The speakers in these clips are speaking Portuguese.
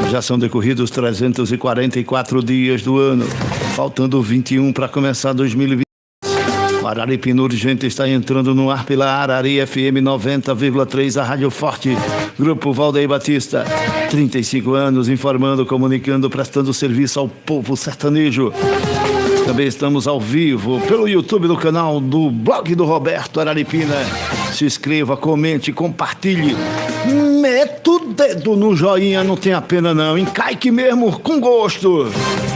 Já são decorridos 344 dias do ano, faltando 21 para começar 2020. O Araripina Urgente está entrando no ar pela Arari FM 90,3, a Rádio Forte. Grupo Valdeir Batista, 35 anos, informando, comunicando, prestando serviço ao povo sertanejo. Também estamos ao vivo pelo YouTube do canal do Blog do Roberto Araripina. Se inscreva, comente, compartilhe. Meta o dedo no joinha, não tenha pena não. Encaique mesmo, com gosto.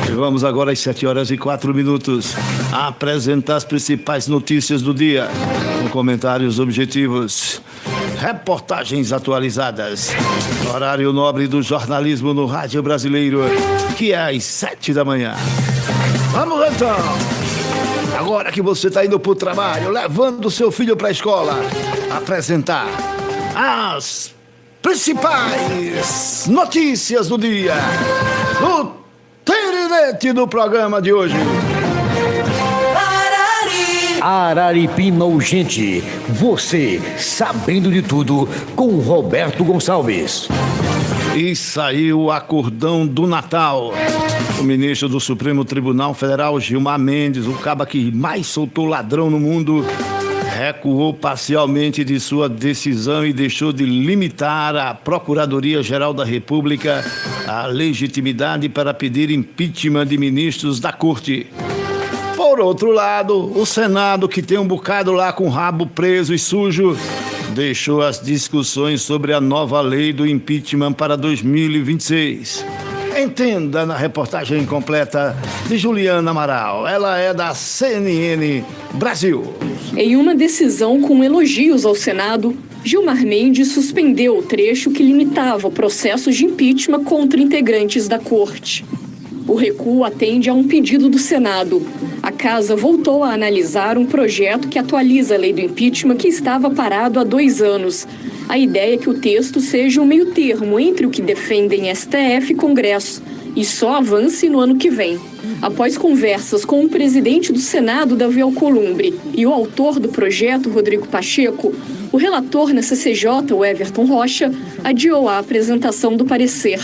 E vamos agora às 7h04 a apresentar as principais notícias do dia, com comentários objetivos, reportagens atualizadas, horário nobre do jornalismo no rádio brasileiro, que é às 7 da manhã. Vamos então! Agora que você está indo para o trabalho, levando o seu filho para a escola, apresentar as principais notícias do dia, no tirinete do programa de hoje. Araripina Urgente, você sabendo de tudo, com Roberto Gonçalves. E saiu o acordão do Natal. O ministro do Supremo Tribunal Federal, Gilmar Mendes, o caba que mais soltou ladrão no mundo, recuou parcialmente de sua decisão e deixou de limitar à Procuradoria-Geral da República a legitimidade para pedir impeachment de ministros da Corte. Por outro lado, o Senado, que tem um bocado lá com o rabo preso e sujo, deixou as discussões sobre a nova lei do impeachment para 2026. Entenda na reportagem completa de Juliana Amaral. Ela é da CNN Brasil. Em uma decisão com elogios ao Senado, Gilmar Mendes suspendeu o trecho que limitava o processo de impeachment contra integrantes da Corte. O recuo atende a um pedido do Senado. A Casa voltou a analisar um projeto que atualiza a lei do impeachment que estava parado há 2 anos. A ideia é que o texto seja um meio termo entre o que defendem STF e Congresso e só avance no ano que vem. Após conversas com o presidente do Senado, Davi Alcolumbre, e o autor do projeto, Rodrigo Pacheco, o relator na CCJ, o Everton Rocha, adiou a apresentação do parecer.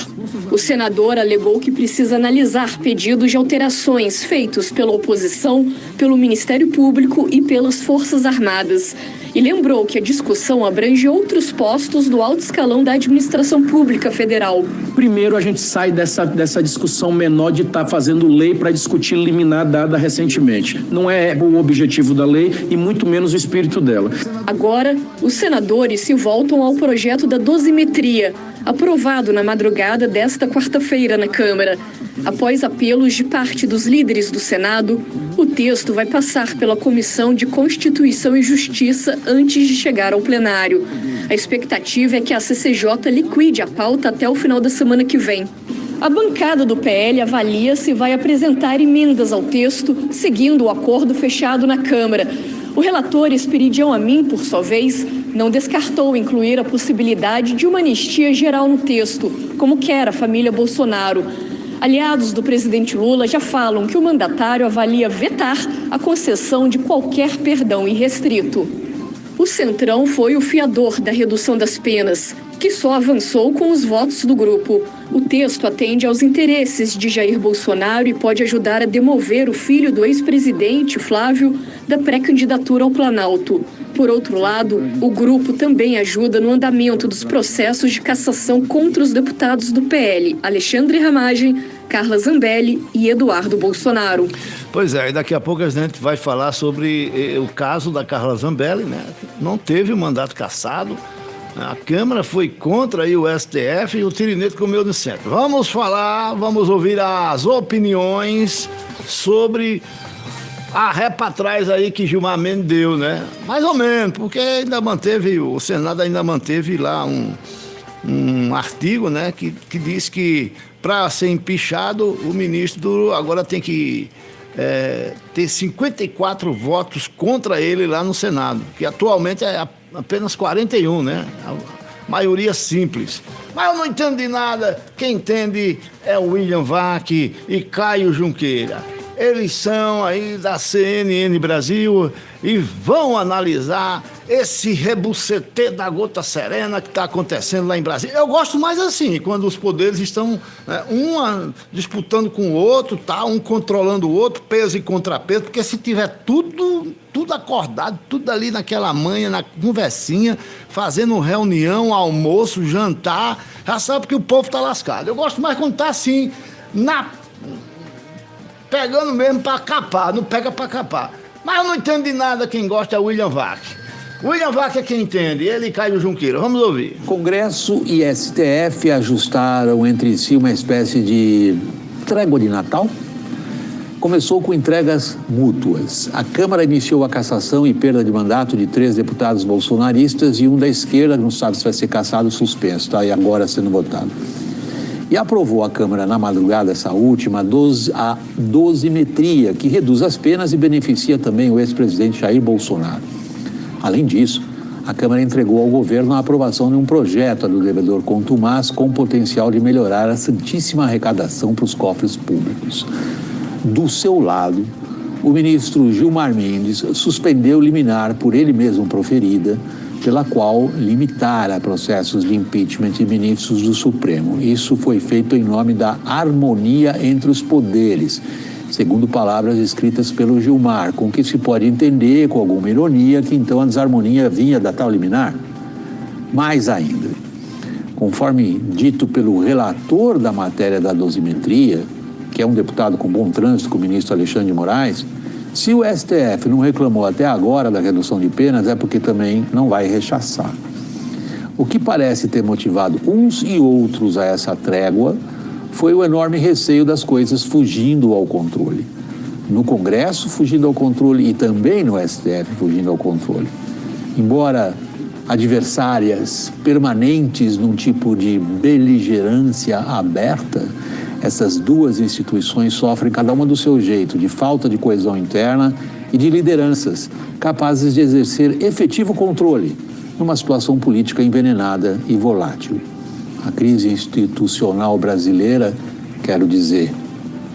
O senador alegou que precisa analisar pedidos de alterações feitos pela oposição, pelo Ministério Público e pelas Forças Armadas. E lembrou que a discussão abrange outros postos do alto escalão da administração pública federal. Primeiro, a gente sai dessa discussão menor de estar fazendo lei para discutir liminar dada recentemente. Não é o objetivo da lei e muito menos o espírito dela. Agora, os senadores se voltam ao projeto da dosimetria, aprovado na madrugada desta quarta-feira na Câmara. Após apelos de parte dos líderes do Senado, o texto vai passar pela Comissão de Constituição e Justiça antes de chegar ao plenário. A expectativa é que a CCJ liquide a pauta até o final da semana que vem. A bancada do PL avalia se vai apresentar emendas ao texto, seguindo o acordo fechado na Câmara. O relator Esperidião Amin, por sua vez, não descartou incluir a possibilidade de uma anistia geral no texto, como quer a família Bolsonaro. Aliados do presidente Lula já falam que o mandatário avalia vetar a concessão de qualquer perdão irrestrito. O Centrão foi o fiador da redução das penas, que só avançou com os votos do grupo. O texto atende aos interesses de Jair Bolsonaro e pode ajudar a demover o filho do ex-presidente, Flávio, da pré-candidatura ao Planalto. Por outro lado, o grupo também ajuda no andamento dos processos de cassação contra os deputados do PL, Alexandre Ramagem, Carla Zambelli e Eduardo Bolsonaro. Pois é, e daqui a pouco a gente vai falar sobre o caso da Carla Zambelli, né? Não teve o mandato cassado, a Câmara foi contra aí o STF e o tirinete comeu no centro. Vamos ouvir as opiniões sobre a ré pra trás aí que Gilmar Mendes deu, né? Mais ou menos, porque o Senado ainda manteve lá um artigo, né, que diz que para ser empichado, o ministro agora tem que ter 54 votos contra ele lá no Senado, que atualmente é apenas 41, né? A maioria simples. Mas eu não entendo de nada. Quem entende é o William Vac e Caio Junqueira. Eles são aí da CNN Brasil e vão analisar esse rebucetê da gota serena que está acontecendo lá em Brasília. Eu gosto mais assim, quando os poderes estão um disputando com o outro, tá? Um controlando o outro, peso e contrapeso, porque se tiver tudo acordado, tudo ali naquela manhã, na conversinha, fazendo reunião, almoço, jantar, já sabe que o povo está lascado. Eu gosto mais quando está assim, pegando mesmo para capar, não pega para capar. Mas eu não entendo de nada, quem gosta é o William Vac. William Vac é quem entende, ele e Caio Junqueira. Vamos ouvir. Congresso e STF ajustaram entre si uma espécie de trégua de Natal. Começou com entregas mútuas. A Câmara iniciou a cassação e perda de mandato de 3 deputados bolsonaristas e um da esquerda, não sabe se vai ser cassado ou suspenso, está aí agora sendo votado. E aprovou a Câmara na madrugada, essa última, a dosimetria, que reduz as penas e beneficia também o ex-presidente Jair Bolsonaro. Além disso, a Câmara entregou ao governo a aprovação de um projeto do devedor contumaz com potencial de melhorar a santíssima arrecadação para os cofres públicos. Do seu lado, o ministro Gilmar Mendes suspendeu liminar por ele mesmo proferida, pela qual limitara processos de impeachment de ministros do Supremo. Isso foi feito em nome da harmonia entre os poderes, segundo palavras escritas pelo Gilmar, com que se pode entender, com alguma ironia, que então a desarmonia vinha da tal liminar. Mais ainda, conforme dito pelo relator da matéria da dosimetria, que é um deputado com bom trânsito, com o ministro Alexandre de Moraes, se o STF não reclamou até agora da redução de penas, é porque também não vai rechaçar. O que parece ter motivado uns e outros a essa trégua foi o enorme receio das coisas fugindo ao controle. No Congresso, fugindo ao controle, e também no STF, fugindo ao controle. Embora adversárias permanentes num tipo de beligerância aberta, essas duas instituições sofrem cada uma do seu jeito, de falta de coesão interna e de lideranças capazes de exercer efetivo controle numa situação política envenenada e volátil. A crise institucional brasileira, quero dizer,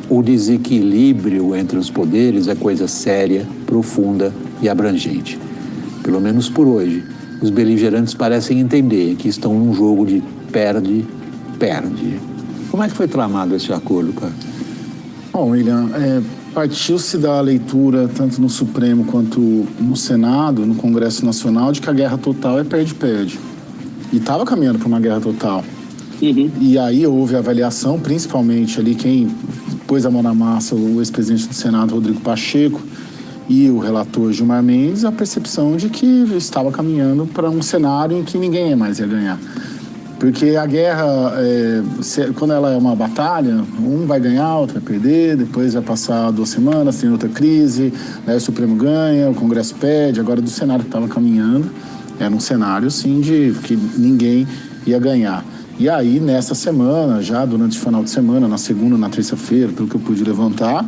o desequilíbrio entre os poderes é coisa séria, profunda e abrangente. Pelo menos por hoje, os beligerantes parecem entender que estão num jogo de perde-perde. Como é que foi tramado esse acordo, cara? Bom, William, partiu-se da leitura, tanto no Supremo quanto no Senado, no Congresso Nacional, de que a guerra total é perde-perde. E estava caminhando para uma guerra total. Uhum. E aí houve avaliação, principalmente ali quem pôs a mão na massa, o ex-presidente do Senado, Rodrigo Pacheco, e o relator Gilmar Mendes, a percepção de que estava caminhando para um cenário em que ninguém mais ia ganhar. Porque a guerra, quando ela é uma batalha, um vai ganhar, outro vai perder, depois vai passar 2 semanas, tem outra crise, aí o Supremo ganha, o Congresso pede. Agora, do cenário que estava caminhando, era um cenário, sim, de que ninguém ia ganhar. E aí, nessa semana, já durante o final de semana, na segunda, na terça-feira, pelo que eu pude levantar,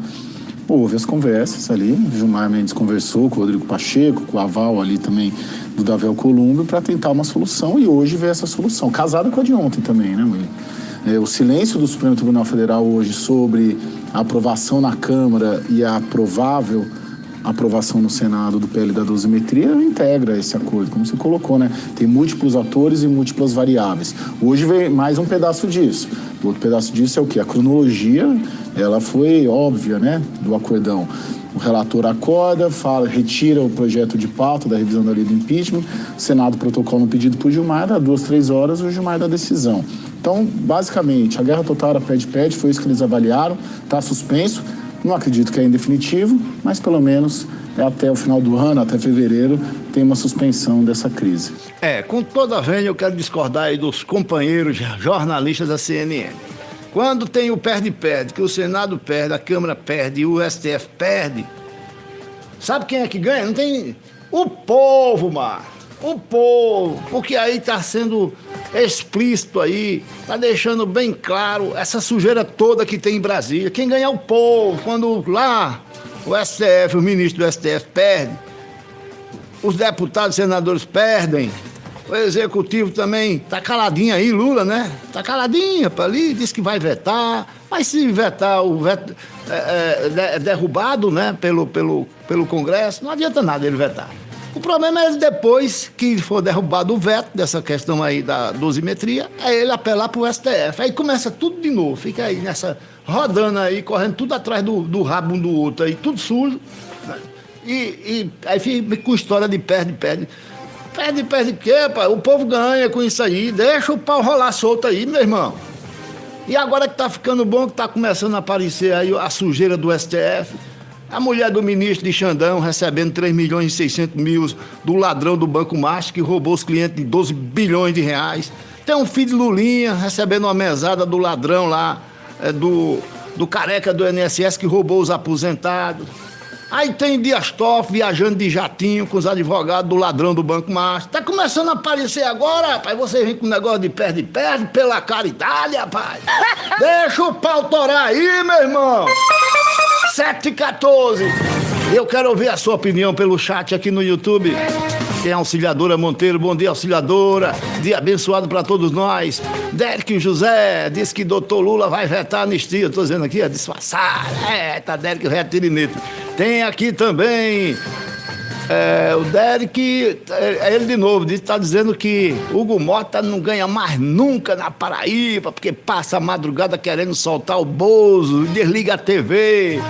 houve as conversas ali. O Gilmar Mendes conversou com o Rodrigo Pacheco, com o aval ali também do Davi Alcolumbre, para tentar uma solução, e hoje veio essa solução, casada com a de ontem também, né, William? O silêncio do Supremo Tribunal Federal hoje sobre a aprovação na Câmara e a provável aprovação no Senado do PL da dosimetria integra esse acordo, como você colocou, né? Tem múltiplos atores e múltiplas variáveis. Hoje vem mais um pedaço disso. O outro pedaço disso é o quê? A cronologia, ela foi óbvia, né, do acordão. O relator acorda, retira o projeto de pauta da revisão da lei do impeachment, o Senado protocola um pedido por Gilmar, dá 2, 3 horas, o Gilmar dá decisão. Então, basicamente, a guerra total era pede-pede, foi isso que eles avaliaram, está suspenso. Não acredito que é em definitivo, mas pelo menos até o final do ano, até fevereiro, tem uma suspensão dessa crise. Com toda a vênia, eu quero discordar aí dos companheiros jornalistas da CNN. Quando tem o perde-perde, que o Senado perde, a Câmara perde e o STF perde, sabe quem é que ganha? Não tem... O povo, Mar. O povo. Porque aí está sendo explícito aí, está deixando bem claro essa sujeira toda que tem em Brasília. Quem ganha é o povo. Quando lá o STF, o ministro do STF perde, os deputados e senadores perdem, o executivo também tá caladinho aí, Lula, né? Tá caladinho para ali, diz que vai vetar, mas se vetar, o veto é derrubado, né, pelo Congresso, não adianta nada ele vetar. O problema é depois que for derrubado o veto dessa questão aí da dosimetria, é ele apelar pro STF. Aí começa tudo de novo, fica aí nessa, rodando aí, correndo tudo atrás do rabo um do outro aí, tudo sujo. Né? E aí fica com história de perde. Perde quê, pai? O povo ganha com isso aí, deixa o pau rolar solto aí, meu irmão. E agora que tá ficando bom, que tá começando a aparecer aí a sujeira do STF, a mulher do ministro de Xandão recebendo 3 milhões e 600 mil do ladrão do Banco Master, que roubou os clientes de 12 bilhões de reais. Tem um filho de Lulinha recebendo uma mesada do ladrão lá, do careca do INSS, que roubou os aposentados. Aí tem Dias Toffoli viajando de jatinho com os advogados do ladrão do Banco Master. Tá começando a aparecer agora, rapaz. Você vem com um negócio de perde pela caridade, rapaz. Deixa o pau torar aí, meu irmão. 7h14. Eu quero ouvir a sua opinião pelo chat aqui no YouTube. Tem a Auxiliadora Monteiro. Bom dia, Auxiliadora. Dia abençoado para todos nós. Dérico José diz que doutor Lula vai vetar a anistia. Eu tô dizendo aqui, é disfarçar. Tá Dérico Retirinito. Tem aqui também o Derek, ele de novo, está dizendo que Hugo Mota não ganha mais nunca na Paraíba, porque passa a madrugada querendo soltar o Bozo, desliga a TV.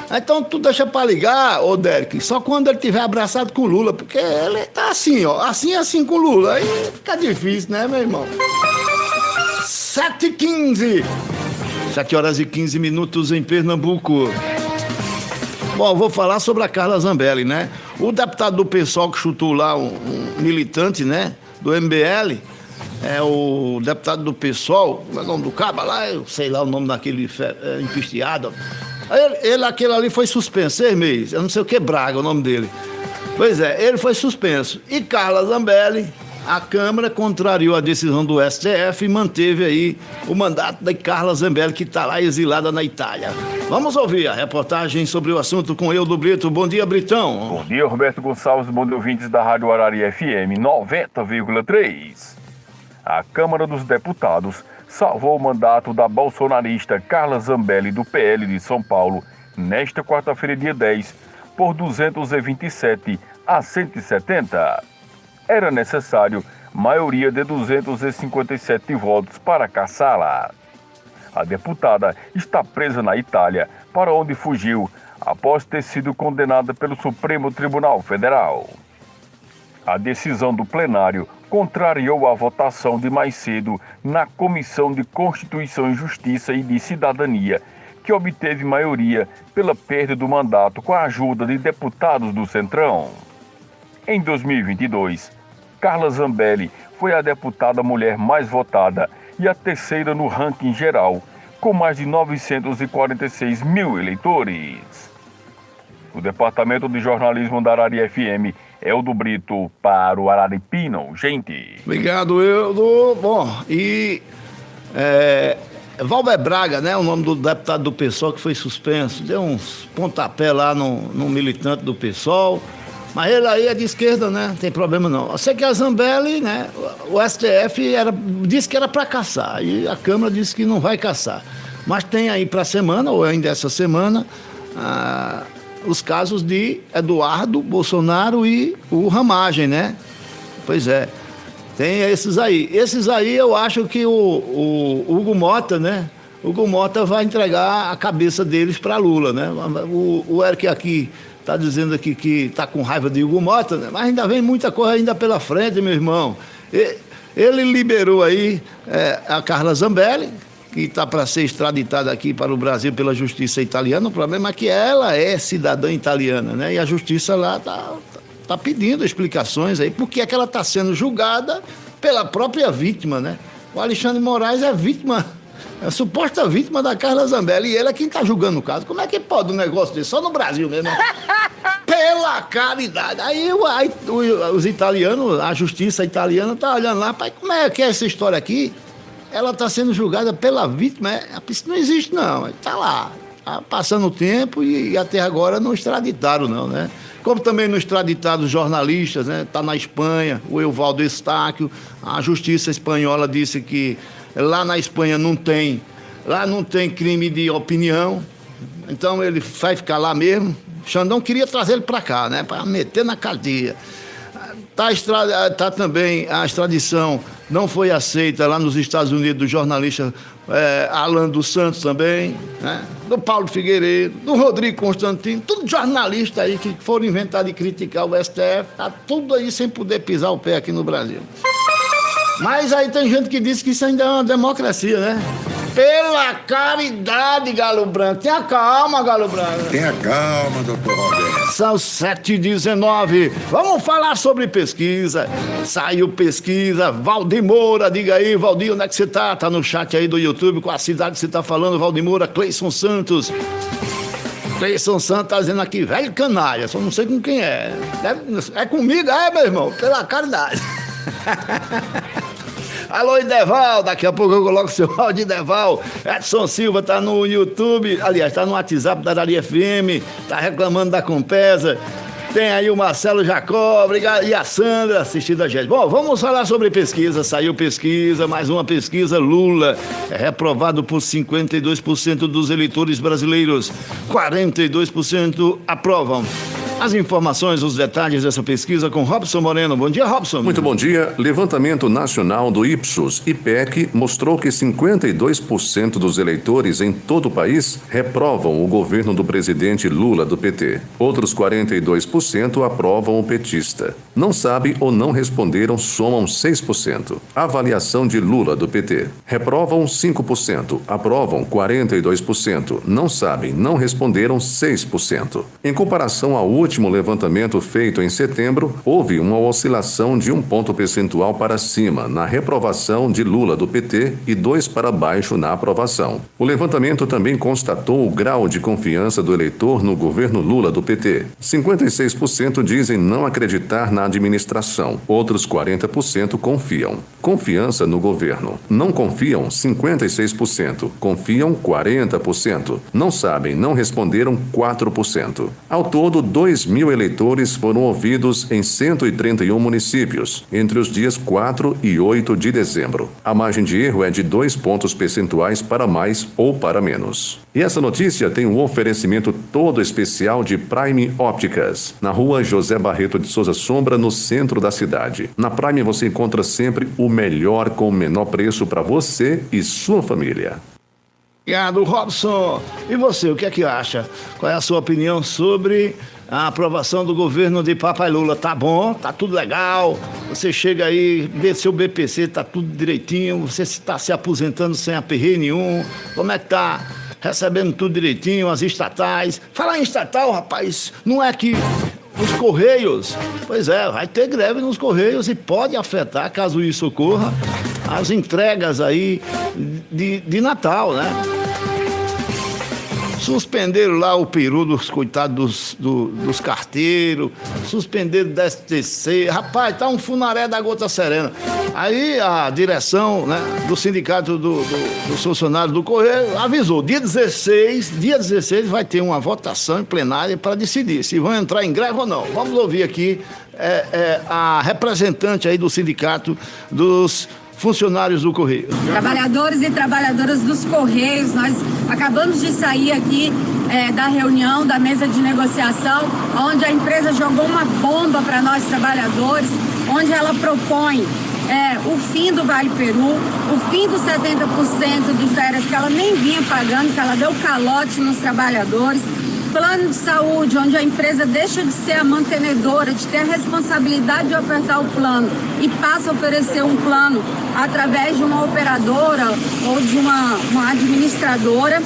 Então tu deixa pra ligar, ô Derek, só quando ele estiver abraçado com o Lula, porque ele tá assim, ó, assim com o Lula, aí fica difícil, né, meu irmão? 7h15, 7h15 em Pernambuco. Bom, vou falar sobre a Carla Zambelli, né? O deputado do PSOL que chutou lá, um militante, né, do MBL, o deputado do PSOL, o nome do caba lá, eu sei lá o nome daquele empisteado. Aquele ali foi suspenso 6 meses, eu não sei o que, Braga, o nome dele. Pois é, ele foi suspenso. E Carla Zambelli, a Câmara contrariou a decisão do STF e manteve aí o mandato da Carla Zambelli, que está lá exilada na Itália. Vamos ouvir a reportagem sobre o assunto com Eudo Brito. Bom dia, Britão. Bom dia, Roberto Gonçalves, bom dia, ouvintes da Rádio Arari FM 90,3. A Câmara dos Deputados salvou o mandato da bolsonarista Carla Zambelli, do PL de São Paulo, nesta quarta-feira, dia 10, por 227 a 170. Era necessário maioria de 257 votos para cassá-la. A deputada está presa na Itália, para onde fugiu após ter sido condenada pelo Supremo Tribunal Federal. A decisão do plenário contrariou a votação de mais cedo na Comissão de Constituição e Justiça e de Cidadania, que obteve maioria pela perda do mandato com a ajuda de deputados do Centrão. Em 2022, Carla Zambelli foi a deputada mulher mais votada e a terceira no ranking geral, com mais de 946 mil eleitores. O Departamento de Jornalismo da Arari FM, Eudo Brito, para o Araripino, gente. Obrigado, Eudo. Bom, e Valber Braga, né, o nome do deputado do PSOL que foi suspenso, deu uns pontapé lá no militante do PSOL. Mas ele aí é de esquerda, né? Não tem problema não. Eu sei que a Zambelli, né? O STF disse que era para caçar. E a Câmara disse que não vai caçar. Mas tem aí para a semana, ou ainda essa semana, os casos de Eduardo Bolsonaro e o Ramagem, né? Pois é. Tem esses aí. Esses aí eu acho que o Hugo Mota, né? Hugo Mota vai entregar a cabeça deles para Lula, né? O Eric aqui está dizendo aqui que está com raiva de Hugo Mota, né? Mas ainda vem muita coisa ainda pela frente, meu irmão. Ele liberou aí a Carla Zambelli, que está para ser extraditada aqui para o Brasil pela justiça italiana. O problema é que ela é cidadã italiana, né? E a justiça lá está pedindo explicações aí, porque é que ela está sendo julgada pela própria vítima, né? O Alexandre Moraes é vítima, é a suposta vítima da Carla Zambelli, e ele é quem está julgando o caso. Como é que pode um negócio desse? Só no Brasil mesmo, né? Pela caridade. Aí os italianos, a justiça italiana está olhando lá, pai, como é que é essa história aqui? Ela está sendo julgada pela vítima, isso não existe não, está lá, tá passando o tempo e até agora não extraditaram não, né? Como também não extraditaram os jornalistas, né? Está na Espanha, o Evaldo Estáquio, a justiça espanhola disse que lá na Espanha não tem crime de opinião, então ele vai ficar lá mesmo, Xandão queria trazer ele para cá, né? Para meter na cadeia. Tá também a extradição, não foi aceita lá nos Estados Unidos do jornalista Alan dos Santos também, né? Do Paulo Figueiredo, do Rodrigo Constantino, tudo jornalista aí que foram inventados de criticar o STF, tá tudo aí sem poder pisar o pé aqui no Brasil. Mas aí tem gente que diz que isso ainda é uma democracia, né? Pela caridade, Galo Branco. Tenha calma, Galo Branco. Tenha calma, doutor Roberto. São 7h19. Vamos falar sobre pesquisa. Saiu pesquisa. Valdir Moura, diga aí, Valdir, onde é que você tá? Tá no chat aí do YouTube, com a cidade que você tá falando, Valdir Moura, Cleison Santos. Cleison Santos tá dizendo aqui, velho canalha, só não sei com quem é. É comigo, meu irmão, pela caridade. Alô, Ideval, daqui a pouco eu coloco o seu áudio, Ideval. Edson Silva tá no YouTube, aliás, tá no WhatsApp da Arari FM, tá reclamando da Compesa. Tem aí o Marcelo Jacó, obrigado, e a Sandra assistindo a gente. Bom, vamos falar sobre pesquisa. Saiu pesquisa, mais uma pesquisa. Lula é reprovado por 52% dos eleitores brasileiros. 42% aprovam. As informações, os detalhes dessa pesquisa com Robson Moreno. Bom dia, Robson. Muito bom dia. Levantamento nacional do Ipsos, IPEC, mostrou que 52% dos eleitores em todo o país reprovam o governo do presidente Lula do PT. Outros 42% aprovam o petista. Não sabe ou não responderam somam 6%. Avaliação de Lula do PT. Reprovam 5%, aprovam 42%, não sabem, não responderam 6%. Em comparação ao último levantamento feito em setembro, houve uma oscilação de 1 ponto percentual para cima na reprovação de Lula do PT e 2 para baixo na aprovação. O levantamento também constatou o grau de confiança do eleitor no governo Lula do PT. 56% dizem não acreditar na administração, outros 40% confiam. Confiança no governo. Não confiam 56%, confiam 40%, não sabem, não responderam 4%. Ao todo, 2.000 eleitores foram ouvidos em 131 municípios, entre os dias 4 e 8 de dezembro. A margem de erro é de 2 pontos percentuais para mais ou para menos. E essa notícia tem um oferecimento todo especial de Prime Ópticas, na rua José Barreto de Souza Sombra, no centro da cidade. Na Prime você encontra sempre o melhor com o menor preço para você e sua família. Obrigado, Robson. E você, o que é que acha? Qual é a sua opinião sobre a aprovação do governo de Papai Lula? Tá bom? Tá tudo legal? Você chega aí, vê seu BPC, tá tudo direitinho? Você está se aposentando sem aperreio nenhum? Como é que tá? Recebendo tudo direitinho, as estatais? Falar em estatal, rapaz, não é que os Correios, pois é, vai ter greve nos Correios e pode afetar, caso isso ocorra, as entregas aí de Natal, né? Suspenderam lá o peru dos coitados dos carteiros, suspenderam o STC. Rapaz, tá um funaré da gota serena. Aí a direção, né, do sindicato dos funcionários do Correio avisou, dia 16 vai ter uma votação em plenária para decidir se vão entrar em greve ou não. Vamos ouvir aqui a representante aí do sindicato dos funcionários do Correio. Trabalhadores e trabalhadoras dos Correios, nós acabamos de sair aqui da reunião, da mesa de negociação, onde a empresa jogou uma bomba para nós trabalhadores, onde ela propõe o fim do Vale Peru, o fim dos 70% de férias que ela nem vinha pagando, que ela deu calote nos trabalhadores, plano de saúde, onde a empresa deixa de ser a mantenedora, de ter a responsabilidade de ofertar o plano e passa a oferecer um plano através de uma operadora ou de uma administradora,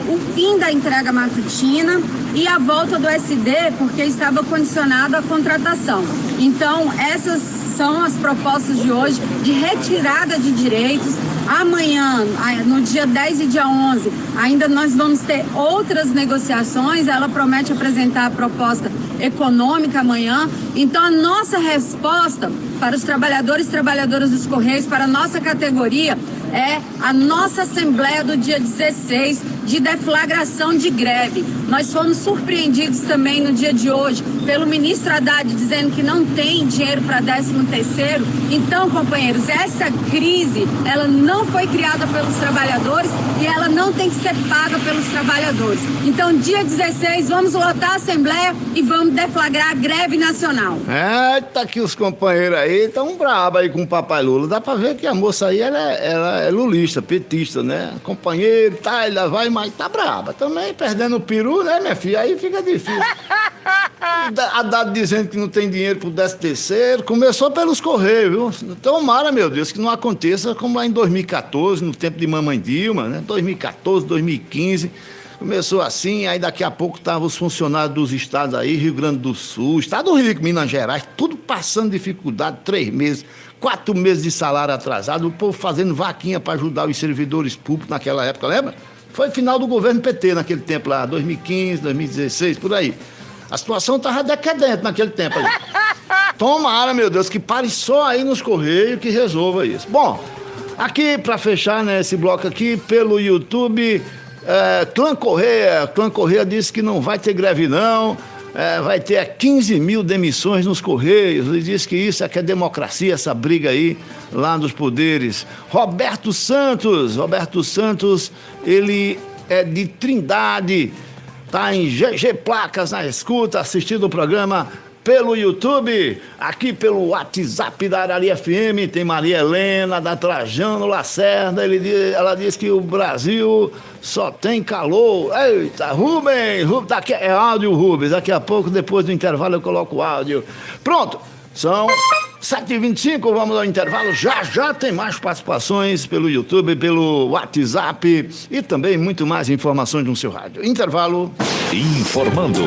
o fim da entrega matutina e a volta do SD, porque estava condicionado à contratação. Então, essas são as propostas de hoje de retirada de direitos. Amanhã, no dia 10 e dia 11, ainda nós vamos ter outras negociações. Ela promete apresentar a proposta econômica amanhã. Então, a nossa resposta para os trabalhadores e trabalhadoras dos Correios, para a nossa categoria, é a nossa assembleia do dia 16 de deflagração de greve. Nós fomos surpreendidos também no dia de hoje pelo ministro Haddad dizendo que não tem dinheiro para 13º. Então, companheiros, essa crise, ela não foi criada pelos trabalhadores e ela não tem que ser paga pelos trabalhadores. Então, dia 16, vamos lotar a Assembleia e vamos deflagrar a greve nacional. Tá aqui os companheiros aí, tão braba aí com o papai Lula. Dá pra ver que a moça aí, ela é lulista, petista, né? Companheiro, tá, ela vai, mas tá braba. Também perdendo o peru, né, minha filha? Aí fica difícil. Haddad dizendo que não tem dinheiro pro 13º, começou pelos Correios, viu? Tomara, meu Deus, que não aconteça como lá em 2014, no tempo de Mamãe Dilma, né? 2014, 2015, começou assim, aí daqui a pouco estavam os funcionários dos estados aí, Rio Grande do Sul, Estado Rico, Minas Gerais, tudo passando dificuldade, 3 meses, 4 meses de salário atrasado, o povo fazendo vaquinha para ajudar os servidores públicos naquela época, lembra? Foi final do governo PT naquele tempo lá, 2015, 2016, por aí. A situação estava decadente naquele tempo ali. Tomara, meu Deus, que pare só aí nos Correios que resolva isso. Bom, aqui para fechar, né, esse bloco aqui, pelo YouTube, Clã Correia disse que não vai ter greve não, vai ter 15 mil demissões nos Correios, e diz que isso é que é democracia, essa briga aí lá dos poderes. Roberto Santos, ele é de Trindade, tá em GG Placas na escuta, assistindo o programa pelo YouTube, aqui pelo WhatsApp da Arari FM, tem Maria Helena, da Trajano Lacerda, ela diz que o Brasil só tem calor. Eita, Rubens, daqui é áudio, Rubens, daqui a pouco, depois do intervalo, eu coloco o áudio. Pronto, são 7h25, vamos ao intervalo, já tem mais participações pelo YouTube, pelo WhatsApp e também muito mais informações no seu rádio. Intervalo. Informando,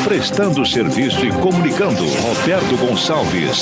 prestando serviço e comunicando, Roberto Gonçalves.